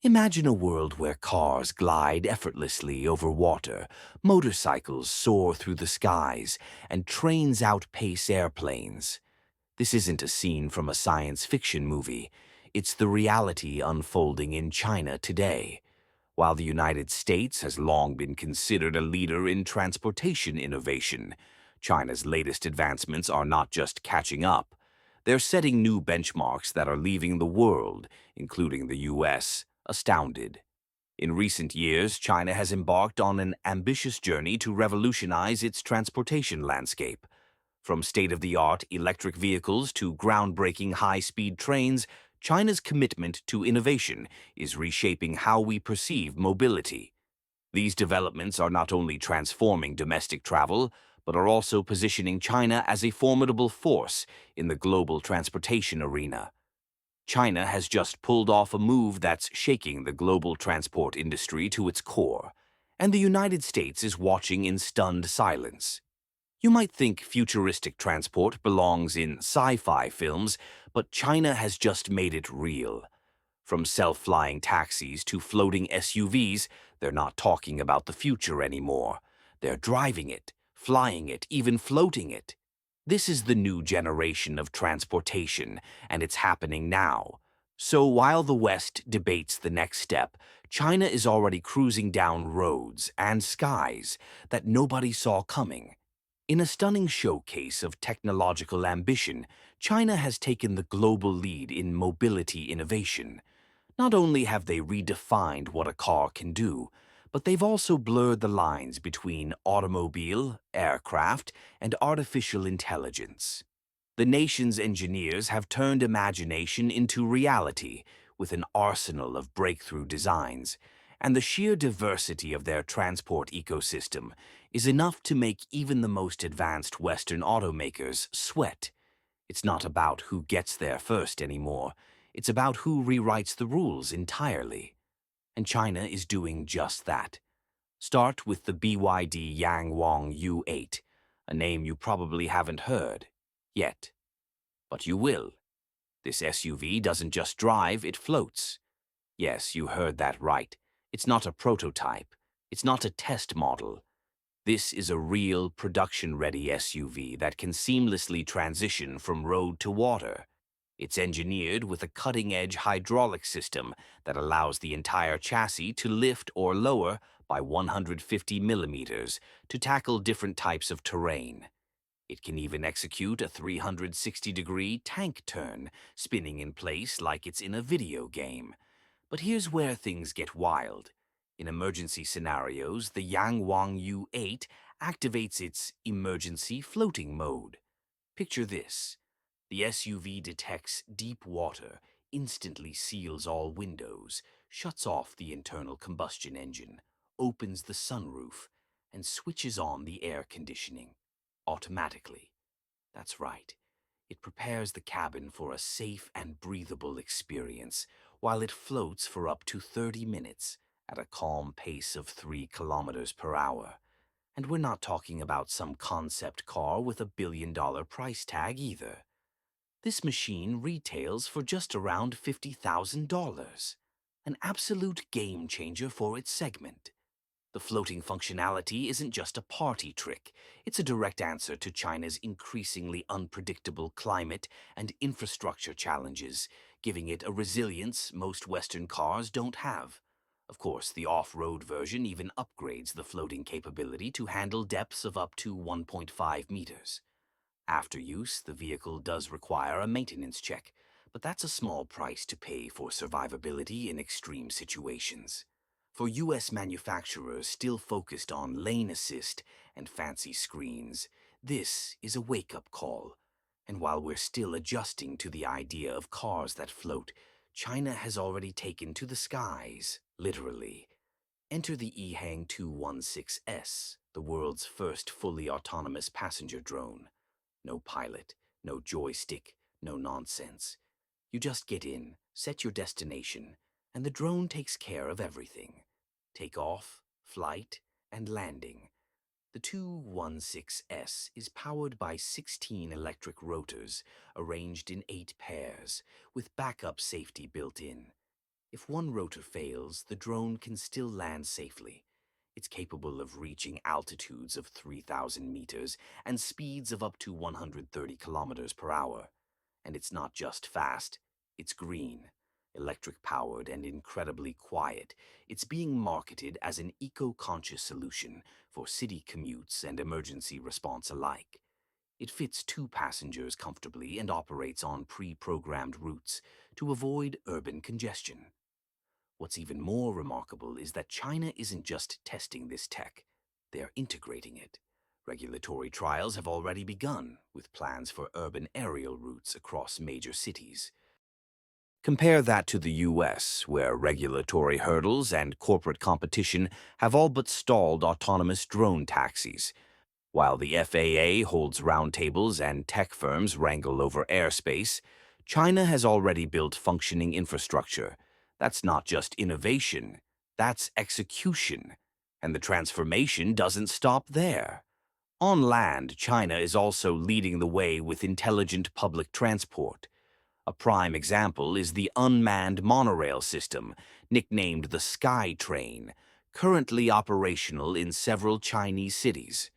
Imagine a world where cars glide effortlessly over water, motorcycles soar through the skies, and trains outpace airplanes. This isn't a scene from a science fiction movie. It's the reality unfolding in China today. While the United States has long been considered a leader in transportation innovation, China's latest advancements are not just catching up. They're setting new benchmarks that are leaving the world, including the US, astounded. In recent years, China has embarked on an ambitious journey to revolutionize its transportation landscape. From state-of-the-art electric vehicles to groundbreaking high-speed trains, China's commitment to innovation is reshaping how we perceive mobility. These developments are not only transforming domestic travel, but are also positioning China as a formidable force in the global transportation arena. China has just pulled off a move that's shaking the global transport industry to its core, and the United States is watching in stunned silence. You might think futuristic transport belongs in sci-fi films, but China has just made it real. From self-flying taxis to floating SUVs, they're not talking about the future anymore. They're driving it, flying it, even floating it. This is the new generation of transportation, and it's happening now. So while the West debates the next step, China is already cruising down roads and skies that nobody saw coming. In a stunning showcase of technological ambition, China has taken the global lead in mobility innovation. Not only have they redefined what a car can do, but they've also blurred the lines between automobile, aircraft, and artificial intelligence. The nation's engineers have turned imagination into reality with an arsenal of breakthrough designs, and the sheer diversity of their transport ecosystem is enough to make even the most advanced Western automakers sweat. It's not about who gets there first anymore. It's about who rewrites the rules entirely. And China is doing just that. Start with the BYD Yangwang U8, a name you probably haven't heard yet. But you will. This SUV doesn't just drive, it floats. Yes, you heard that right. It's not a prototype. It's not a test model. This is a real production-ready SUV that can seamlessly transition from road to water. It's engineered with a cutting-edge hydraulic system that allows the entire chassis to lift or lower by 150 millimeters to tackle different types of terrain. It can even execute a 360-degree tank turn, spinning in place like it's in a video game. But here's where things get wild. In emergency scenarios, the Yangwang U8 activates its emergency floating mode. Picture this. The SUV detects deep water, instantly seals all windows, shuts off the internal combustion engine, opens the sunroof, and switches on the air conditioning automatically. That's right. It prepares the cabin for a safe and breathable experience while it floats for up to 30 minutes at a calm pace of 3 kilometers per hour. And we're not talking about some concept car with $1 billion price tag either. This machine retails for just around $50,000, an absolute game changer for its segment. The floating functionality isn't just a party trick, it's a direct answer to China's increasingly unpredictable climate and infrastructure challenges, giving it a resilience most Western cars don't have. Of course, the off-road version even upgrades the floating capability to handle depths of up to 1.5 meters. After use, the vehicle does require a maintenance check, but that's a small price to pay for survivability in extreme situations. For US manufacturers still focused on lane assist and fancy screens, this is a wake-up call. And while we're still adjusting to the idea of cars that float, China has already taken to the skies, literally. Enter the EHang 216S, the world's first fully autonomous passenger drone. No pilot, no joystick, no nonsense. You just get in, set your destination, and the drone takes care of everything. Takeoff, flight, and landing. The 216S is powered by 16 electric rotors arranged in 8 pairs, with backup safety built in. If one rotor fails, the drone can still land safely. It's capable of reaching altitudes of 3,000 meters and speeds of up to 130 kilometers per hour. And it's not just fast, it's green, electric-powered, and incredibly quiet. It's being marketed as an eco-conscious solution for city commutes and emergency response alike. It fits two passengers comfortably and operates on pre-programmed routes to avoid urban congestion. What's even more remarkable is that China isn't just testing this tech, they're integrating it. Regulatory trials have already begun, with plans for urban aerial routes across major cities. Compare that to the US, where regulatory hurdles and corporate competition have all but stalled autonomous drone taxis. While the FAA holds roundtables and tech firms wrangle over airspace, China has already built functioning infrastructure. That's not just innovation, that's execution. And the transformation doesn't stop there. On land, China is also leading the way with intelligent public transport. A prime example is the unmanned monorail system, nicknamed the Sky Train, currently operational in several Chinese cities.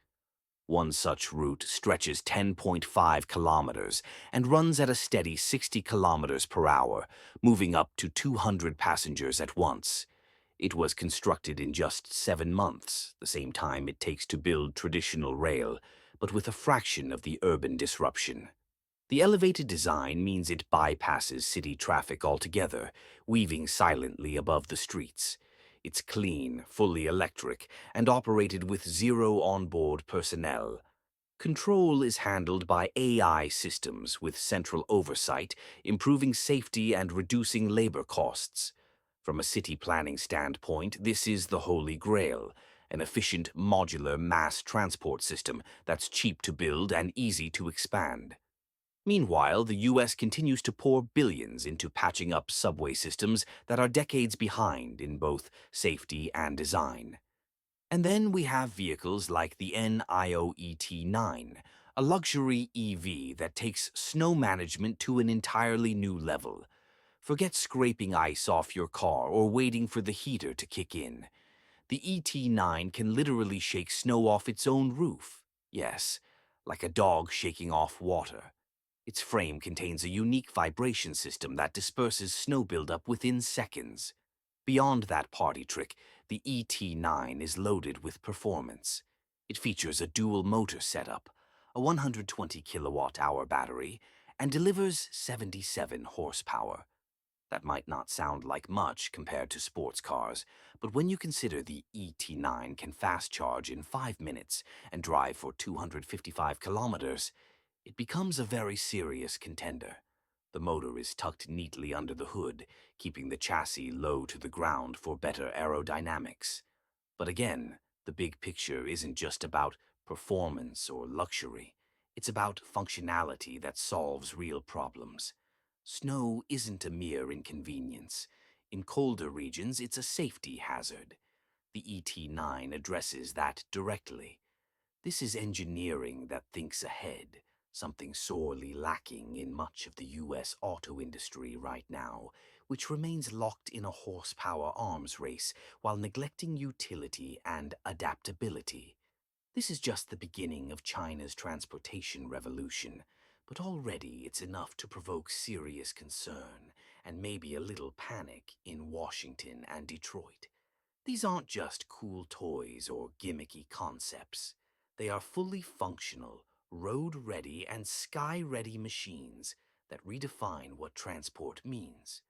One such route stretches 10.5 kilometers and runs at a steady 60 kilometers per hour, moving up to 200 passengers at once. It was constructed in just 7 months, the same time it takes to build traditional rail, but with a fraction of the urban disruption. The elevated design means it bypasses city traffic altogether, weaving silently above the streets. It's clean, fully electric, and operated with zero onboard personnel. Control is handled by AI systems with central oversight, improving safety and reducing labor costs. From a city planning standpoint, this is the Holy Grail, an efficient modular mass transport system that's cheap to build and easy to expand. Meanwhile, the US continues to pour billions into patching up subway systems that are decades behind in both safety and design. And then we have vehicles like the NIOET 9, a luxury EV that takes snow management to an entirely new level. Forget scraping ice off your car or waiting for the heater to kick in. The ET9 can literally shake snow off its own roof. Yes, like a dog shaking off water. Its frame contains a unique vibration system that disperses snow buildup within seconds. Beyond that party trick, the ET9 is loaded with performance. It features a dual motor setup, a 120 kilowatt-hour battery, and delivers 77 horsepower. That might not sound like much compared to sports cars, but when you consider the ET9 can fast charge in 5 minutes and drive for 255 kilometers, it becomes a very serious contender. The motor is tucked neatly under the hood, keeping the chassis low to the ground for better aerodynamics. But again, the big picture isn't just about performance or luxury. It's about functionality that solves real problems. Snow isn't a mere inconvenience. In colder regions, it's a safety hazard. The ET9 addresses that directly. This is engineering that thinks ahead, something sorely lacking in much of the US auto industry right now, which remains locked in a horsepower arms race while neglecting utility and adaptability. This is just the beginning of China's transportation revolution, but already it's enough to provoke serious concern and maybe a little panic in Washington and Detroit. These aren't just cool toys or gimmicky concepts. They are fully functional, road-ready, and sky-ready machines that redefine what transport means.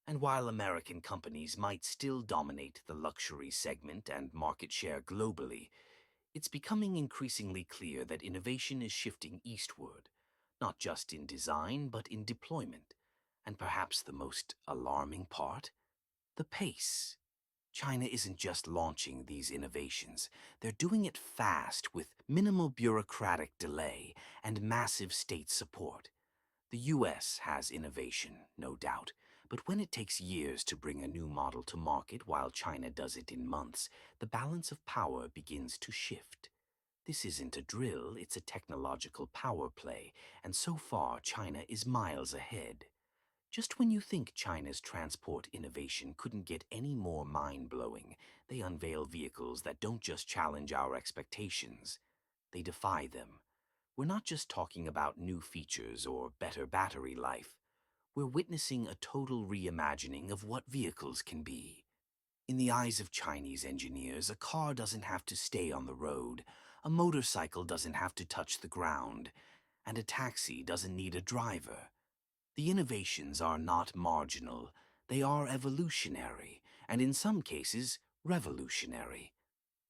And while American companies might still dominate the luxury segment and market share globally, it's becoming increasingly clear that innovation is shifting eastward, not just in design, but in deployment. And perhaps the most alarming part? The pace. China isn't just launching these innovations. They're doing it fast with minimal bureaucratic delay and massive state support. The US has innovation, no doubt, but when it takes years to bring a new model to market while China does it in months, the balance of power begins to shift. This isn't a drill, it's a technological power play, and so far China is miles ahead. Just when you think China's transport innovation couldn't get any more mind-blowing, they unveil vehicles that don't just challenge our expectations, they defy them. We're not just talking about new features or better battery life. We're witnessing a total reimagining of what vehicles can be. In the eyes of Chinese engineers, a car doesn't have to stay on the road, a motorcycle doesn't have to touch the ground, and a taxi doesn't need a driver. The innovations are not marginal, they are evolutionary, and in some cases, revolutionary.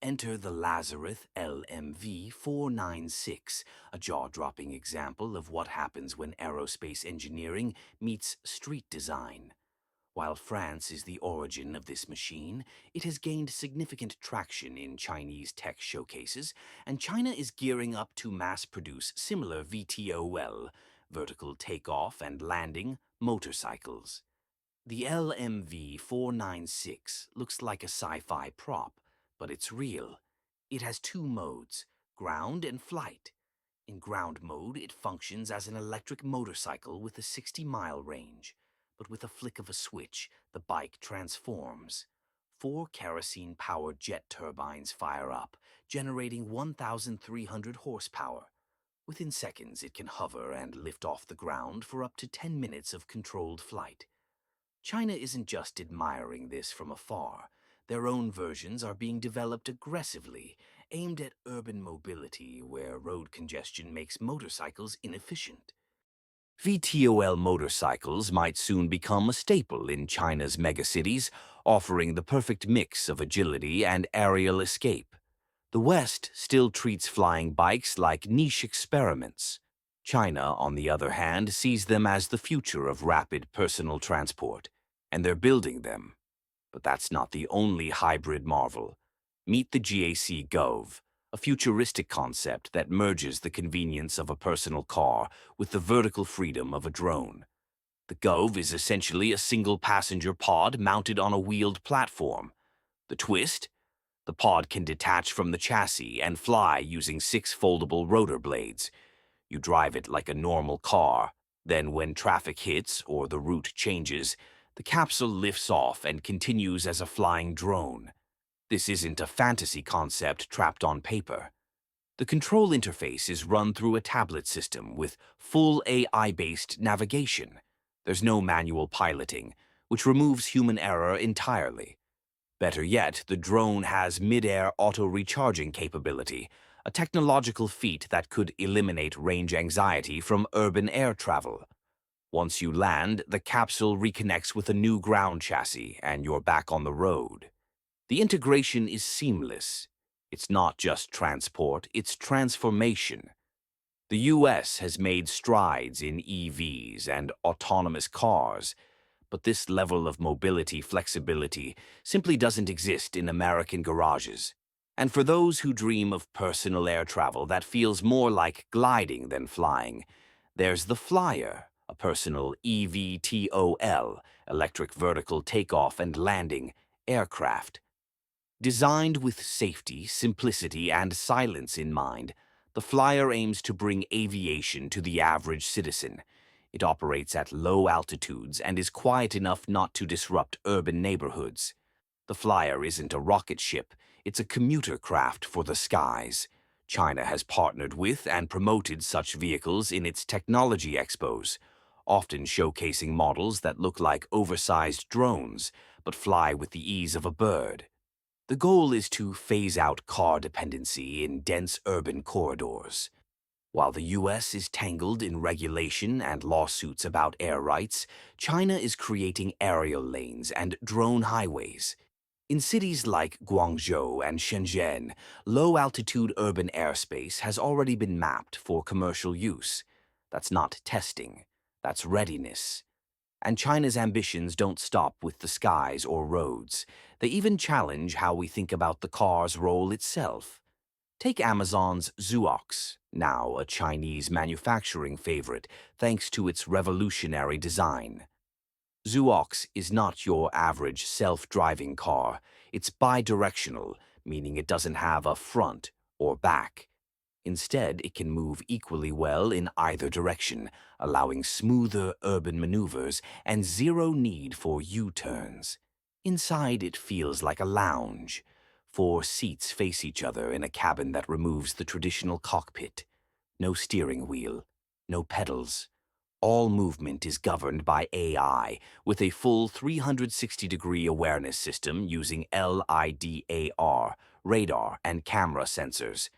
Enter the Lazareth LMV496, a jaw-dropping example of what happens when aerospace engineering meets street design. While France is the origin of this machine, it has gained significant traction in Chinese tech showcases, and China is gearing up to mass-produce similar VTOL, vertical takeoff and landing, motorcycles. The LMV496 looks like a sci-fi prop, but it's real. It has two modes, ground and flight. In ground mode, it functions as an electric motorcycle with a 60-mile range. But with a flick of a switch, the bike transforms. 4 kerosene-powered jet turbines fire up, generating 1,300 horsepower. Within seconds, it can hover and lift off the ground for up to 10 minutes of controlled flight. China isn't just admiring this from afar. Their own versions are being developed aggressively, aimed at urban mobility where road congestion makes motorcycles inefficient. VTOL motorcycles might soon become a staple in China's megacities, offering the perfect mix of agility and aerial escape. The West still treats flying bikes like niche experiments. China, on the other hand, sees them as the future of rapid personal transport, and they're building them. But that's not the only hybrid marvel. Meet the GAC Gove, a futuristic concept that merges the convenience of a personal car with the vertical freedom of a drone. The Gove is essentially a single-passenger pod mounted on a wheeled platform. The twist? The pod can detach from the chassis and fly using 6 foldable rotor blades. You drive it like a normal car. Then when traffic hits or the route changes, the capsule lifts off and continues as a flying drone. This isn't a fantasy concept trapped on paper. The control interface is run through a tablet system with full AI-based navigation. There's no manual piloting, which removes human error entirely. Better yet, the drone has mid-air auto-recharging capability, a technological feat that could eliminate range anxiety from urban air travel. Once you land, the capsule reconnects with a new ground chassis and you're back on the road. The integration is seamless. It's not just transport, it's transformation. The US has made strides in EVs and autonomous cars, but this level of mobility flexibility simply doesn't exist in American garages. And for those who dream of personal air travel that feels more like gliding than flying, there's the Flyer, a personal eVTOL, electric vertical takeoff and landing, aircraft. Designed with safety, simplicity, and silence in mind, the Flyer aims to bring aviation to the average citizen. It operates at low altitudes and is quiet enough not to disrupt urban neighborhoods. The Flyer isn't a rocket ship, it's a commuter craft for the skies. China has partnered with and promoted such vehicles in its technology expos, often showcasing models that look like oversized drones, but fly with the ease of a bird. The goal is to phase out car dependency in dense urban corridors. While the US is tangled in regulation and lawsuits about air rights, China is creating aerial lanes and drone highways. In cities like Guangzhou and Shenzhen, low-altitude urban airspace has already been mapped for commercial use. That's not testing, that's readiness. And China's ambitions don't stop with the skies or roads. They even challenge how we think about the car's role itself. Take Amazon's Zoox, now a Chinese manufacturing favorite thanks to its revolutionary design. Zoox is not your average self-driving car. It's bidirectional, meaning it doesn't have a front or back. Instead, it can move equally well in either direction, allowing smoother urban maneuvers and zero need for U-turns. Inside, it feels like a lounge. Four seats face each other in a cabin that removes the traditional cockpit. No steering wheel, no pedals. All movement is governed by AI with a full 360-degree awareness system using LIDAR, radar, and camera sensors.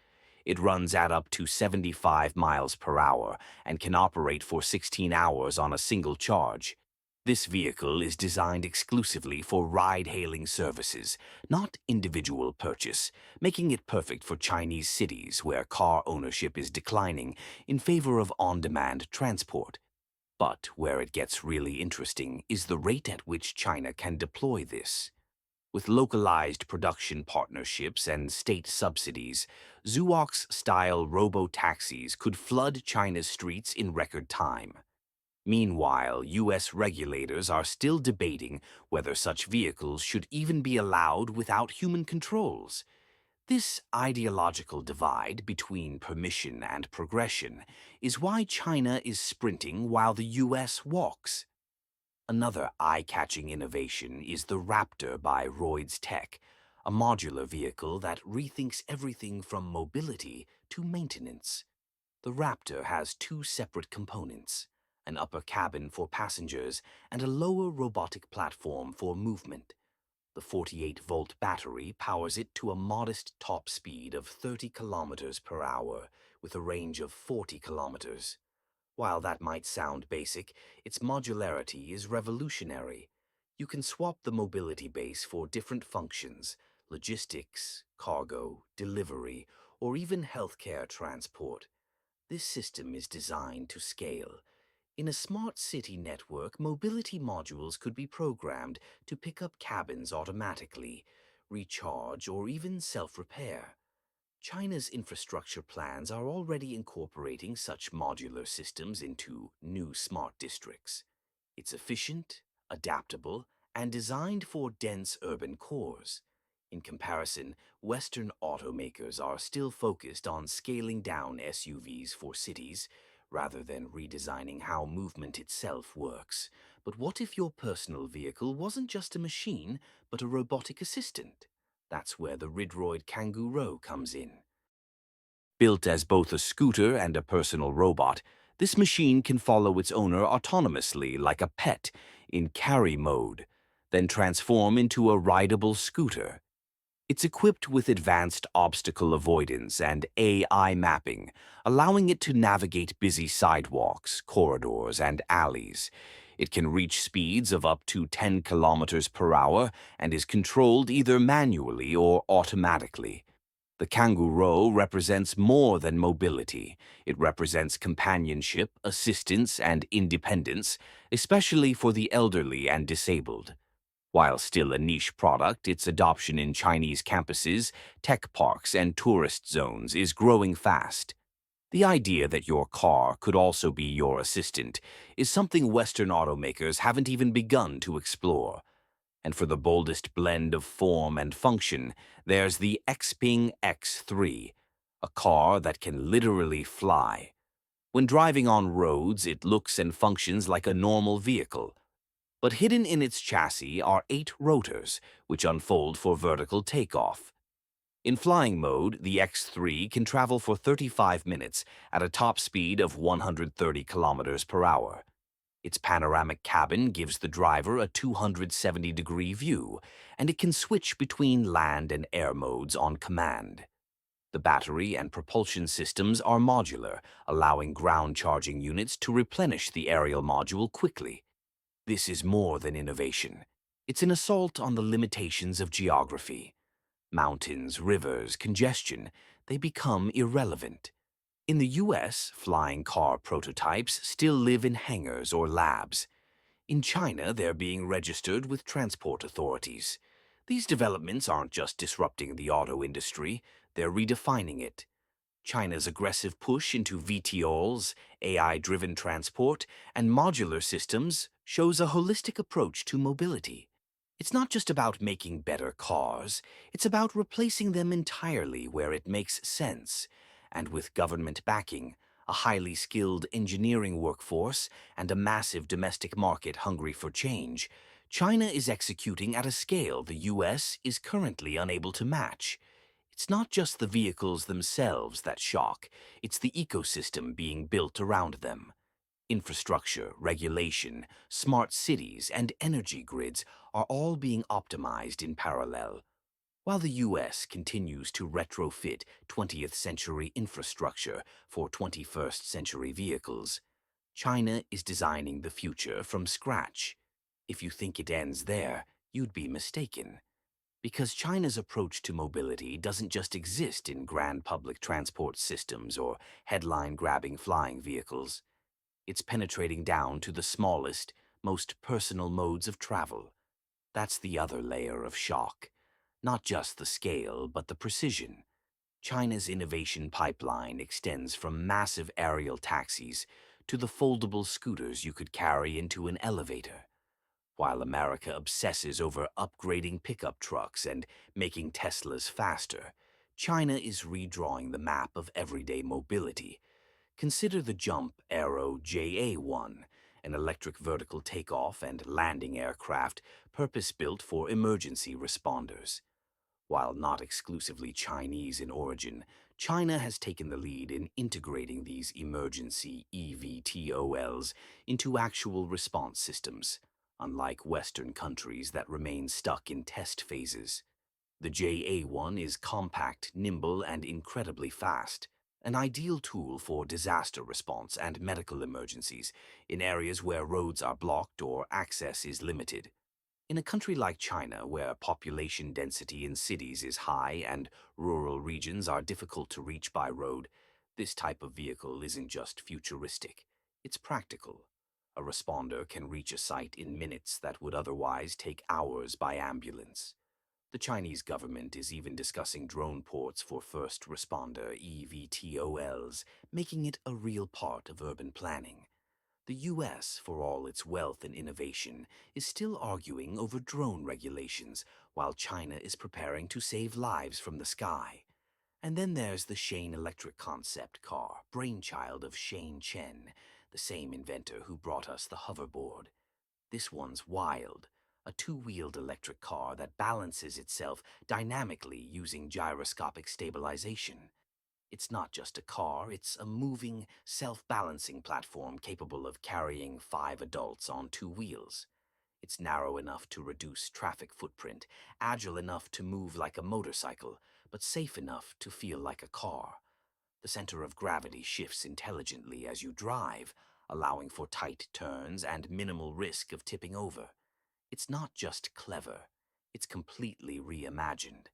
It runs at up to 75 miles per hour and can operate for 16 hours on a single charge. This vehicle is designed exclusively for ride-hailing services, not individual purchase, making it perfect for Chinese cities where car ownership is declining in favor of on-demand transport. But where it gets really interesting is the rate at which China can deploy this. With localized production partnerships and state subsidies, Zoox-style robo-taxis could flood China's streets in record time. Meanwhile, U.S. regulators are still debating whether such vehicles should even be allowed without human controls. This ideological divide between permission and progression is why China is sprinting while the U.S. walks. Another eye-catching innovation is the Raptor by Roids Tech, a modular vehicle that rethinks everything from mobility to maintenance. The Raptor has two separate components, an upper cabin for passengers and a lower robotic platform for movement. The 48-volt battery powers it to a modest top speed of 30 kilometers per hour with a range of 40 kilometers. While that might sound basic, its modularity is revolutionary. You can swap the mobility base for different functions: logistics, cargo, delivery, or even healthcare transport. This system is designed to scale. In a smart city network, mobility modules could be programmed to pick up cabins automatically, recharge, or even self-repair. China's infrastructure plans are already incorporating such modular systems into new smart districts. It's efficient, adaptable, and designed for dense urban cores. In comparison, Western automakers are still focused on scaling down SUVs for cities rather than redesigning how movement itself works. But what if your personal vehicle wasn't just a machine, but a robotic assistant? That's where the Ridroid Kangaroo comes in. Built as both a scooter and a personal robot, this machine can follow its owner autonomously like a pet in carry mode, then transform into a rideable scooter. It's equipped with advanced obstacle avoidance and AI mapping, allowing it to navigate busy sidewalks, corridors, and alleys. It can reach speeds of up to 10 kilometers per hour and is controlled either manually or automatically. The Kangaroo represents more than mobility. It represents companionship, assistance, and independence, especially for the elderly and disabled. While still a niche product, its adoption in Chinese campuses, tech parks, and tourist zones is growing fast. The idea that your car could also be your assistant is something Western automakers haven't even begun to explore. And for the boldest blend of form and function, there's the Xpeng X3, a car that can literally fly. When driving on roads, it looks and functions like a normal vehicle. But hidden in its chassis are 8 rotors, which unfold for vertical takeoff. In flying mode, the X3 can travel for 35 minutes at a top speed of 130 kilometers per hour. Its panoramic cabin gives the driver a 270-degree view, and it can switch between land and air modes on command. The battery and propulsion systems are modular, allowing ground charging units to replenish the aerial module quickly. This is more than innovation. It's an assault on the limitations of geography. Mountains, rivers, congestion, they become irrelevant. In the US, flying car prototypes still live in hangars or labs. In China, they're being registered with transport authorities. These developments aren't just disrupting the auto industry, they're redefining it. China's aggressive push into VTOLs, AI-driven transport, and modular systems shows a holistic approach to mobility. It's not just about making better cars, it's about replacing them entirely where it makes sense. And with government backing, a highly skilled engineering workforce, and a massive domestic market hungry for change, China is executing at a scale the US is currently unable to match. It's not just the vehicles themselves that shock, it's the ecosystem being built around them. Infrastructure, regulation, smart cities, and energy grids are all being optimized in parallel. While the US continues to retrofit 20th century infrastructure for 21st century vehicles, China is designing the future from scratch. If you think it ends there, you'd be mistaken. Because China's approach to mobility doesn't just exist in grand public transport systems or headline-grabbing flying vehicles. It's penetrating down to the smallest, most personal modes of travel. That's the other layer of shock. Not just the scale, but the precision. China's innovation pipeline extends from massive aerial taxis to the foldable scooters you could carry into an elevator. While America obsesses over upgrading pickup trucks and making Teslas faster, China is redrawing the map of everyday mobility. Consider the Jump Aero JA-1, an electric vertical takeoff and landing aircraft purpose-built for emergency responders. While not exclusively Chinese in origin, China has taken the lead in integrating these emergency eVTOLs into actual response systems, unlike Western countries that remain stuck in test phases. The JA-1 is compact, nimble, and incredibly fast, an ideal tool for disaster response and medical emergencies in areas where roads are blocked or access is limited. In a country like China, where population density in cities is high and rural regions are difficult to reach by road, this type of vehicle isn't just futuristic, it's practical. A responder can reach a site in minutes that would otherwise take hours by ambulance. The Chinese government is even discussing drone ports for first responder eVTOLs, making it a real part of urban planning. The US, for all its wealth and innovation, is still arguing over drone regulations, while China is preparing to save lives from the sky. And then there's the Shane Electric concept car, brainchild of Shane Chen, the same inventor who brought us the hoverboard. This one's wild, a two-wheeled electric car that balances itself dynamically using gyroscopic stabilization. It's not just a car, it's a moving, self-balancing platform capable of carrying 5 adults on 2 wheels. It's narrow enough to reduce traffic footprint, agile enough to move like a motorcycle, but safe enough to feel like a car. The center of gravity shifts intelligently as you drive, allowing for tight turns and minimal risk of tipping over. It's not just clever, it's completely reimagined.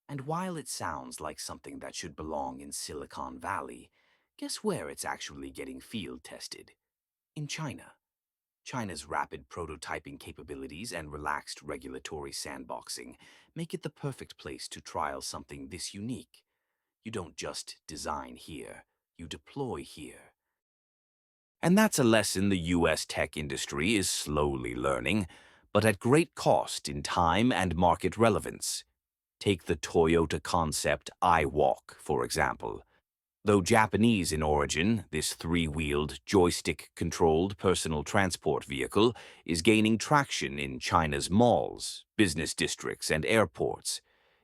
And while it sounds like something that should belong in Silicon Valley, guess where it's actually getting field tested? In China. China's rapid prototyping capabilities and relaxed regulatory sandboxing make it the perfect place to trial something this unique. You don't just design here, you deploy here. And that's a lesson the US tech industry is slowly learning, but at great cost in time and market relevance. Take the Toyota concept iWalk, for example. Though Japanese in origin, this three-wheeled, joystick-controlled personal transport vehicle is gaining traction in China's malls, business districts, and airports.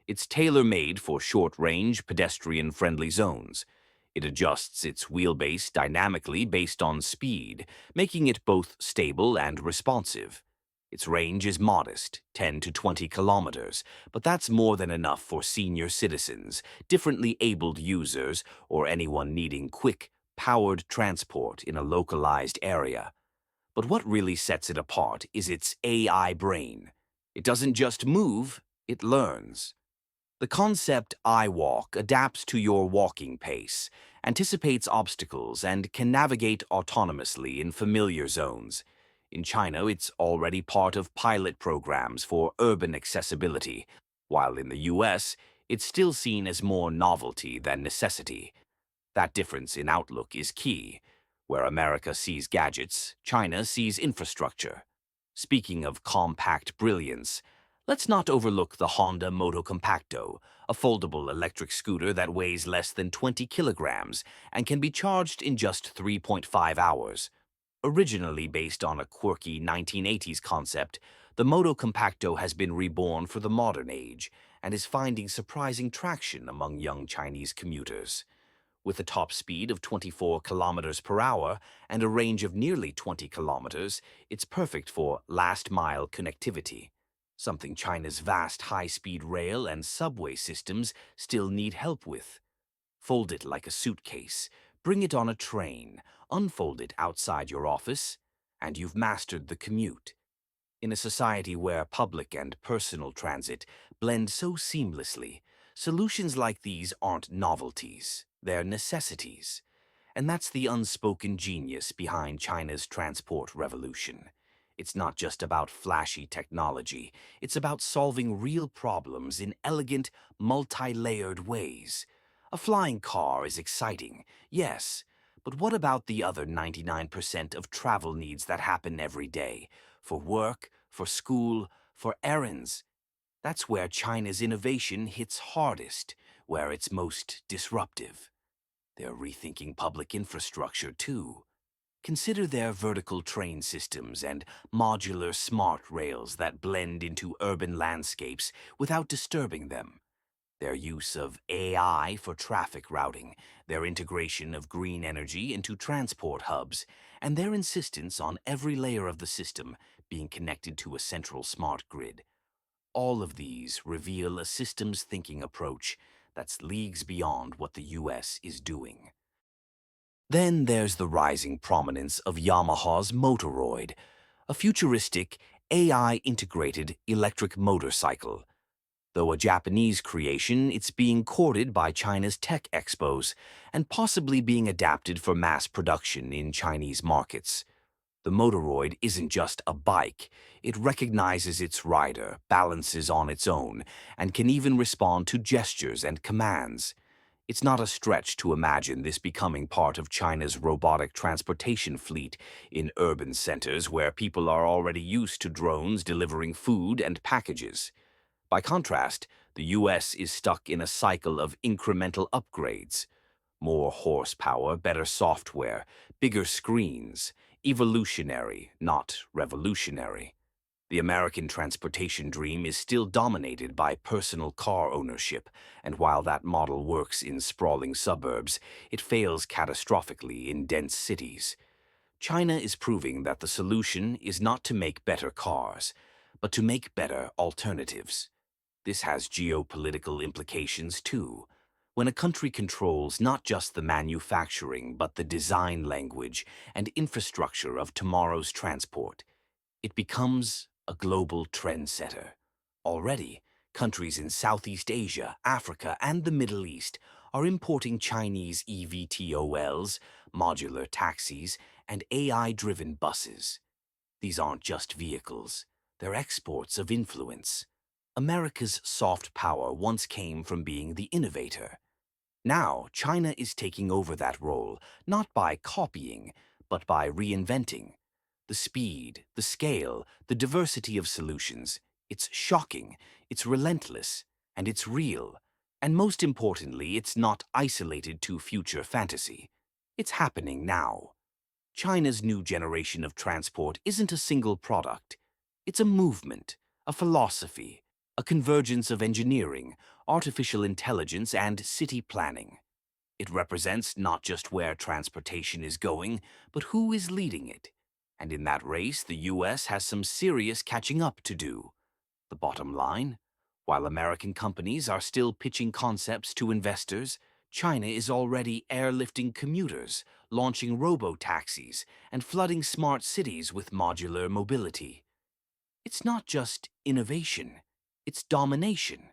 It's tailor-made for short-range, pedestrian-friendly zones. It adjusts its wheelbase dynamically based on speed, making it both stable and responsive. Its range is modest, 10 to 20 kilometers, but that's more than enough for senior citizens, differently abled users, or anyone needing quick, powered transport in a localized area. But what really sets it apart is its AI brain. It doesn't just move, it learns. The concept iWalk adapts to your walking pace, anticipates obstacles, and can navigate autonomously in familiar zones. In China, it's already part of pilot programs for urban accessibility, while in the US, it's still seen as more novelty than necessity. That difference in outlook is key. Where America sees gadgets, China sees infrastructure. Speaking of compact brilliance, Let's not overlook the Honda Moto Compacto, a foldable electric scooter that weighs less than 20 kilograms and can be charged in just 3.5 hours. Originally based on a quirky 1980s concept, the Moto Compacto has been reborn for the modern age and is finding surprising traction among young Chinese commuters. With a top speed of 24 kilometers per hour and a range of nearly 20 kilometers, it's perfect for last-mile connectivity, something China's vast high-speed rail and subway systems still need help with. Fold it like a suitcase, bring it on a train, unfold it outside your office, and you've mastered the commute. In a society where public and personal transit blend so seamlessly, solutions like these aren't novelties, they're necessities. And that's the unspoken genius behind China's transport revolution. It's not just about flashy technology, it's about solving real problems in elegant, multi-layered ways. A flying car is exciting, yes, but what about the other 99% of travel needs that happen every day? For work, for school, for errands? That's where China's innovation hits hardest, where it's most disruptive. They're rethinking public infrastructure, too. Consider their vertical train systems and modular smart rails that blend into urban landscapes without disturbing them. Their use of AI for traffic routing, their integration of green energy into transport hubs, and their insistence on every layer of the system being connected to a central smart grid. All of these reveal a systems thinking approach that's leagues beyond what the US is doing. Then there's the rising prominence of Yamaha's Motoroid, a futuristic, AI-integrated electric motorcycle. Though a Japanese creation, it's being courted by China's tech expos and possibly being adapted for mass production in Chinese markets. The Motoroid isn't just a bike. It recognizes its rider, balances on its own, and can even respond to gestures and commands. It's not a stretch to imagine this becoming part of China's robotic transportation fleet in urban centers where people are already used to drones delivering food and packages. By contrast, the US is stuck in a cycle of incremental upgrades. More horsepower, better software, bigger screens. Evolutionary, not revolutionary. The American transportation dream is still dominated by personal car ownership, and while that model works in sprawling suburbs, it fails catastrophically in dense cities. China is proving that the solution is not to make better cars, but to make better alternatives. This has geopolitical implications too. When a country controls not just the manufacturing but the design language and infrastructure of tomorrow's transport, it becomes a global trendsetter. Already, countries in Southeast Asia, Africa, and the Middle East are importing Chinese eVTOLs, modular taxis, and AI-driven buses. These aren't just vehicles, they're exports of influence. America's soft power once came from being the innovator. Now, China is taking over that role, not by copying, but by reinventing. The speed, the scale, the diversity of solutions, it's shocking, it's relentless, and it's real. And most importantly, it's not isolated to future fantasy. It's happening now. China's new generation of transport isn't a single product. It's a movement, a philosophy, a convergence of engineering, artificial intelligence, and city planning. It represents not just where transportation is going, but who is leading it. And in that race, the US has some serious catching up to do. The bottom line? While American companies are still pitching concepts to investors, China is already airlifting commuters, launching robo-taxis, and flooding smart cities with modular mobility. It's not just innovation, it's domination.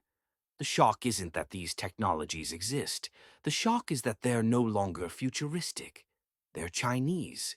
The shock isn't that these technologies exist. The shock is that they're no longer futuristic. They're Chinese.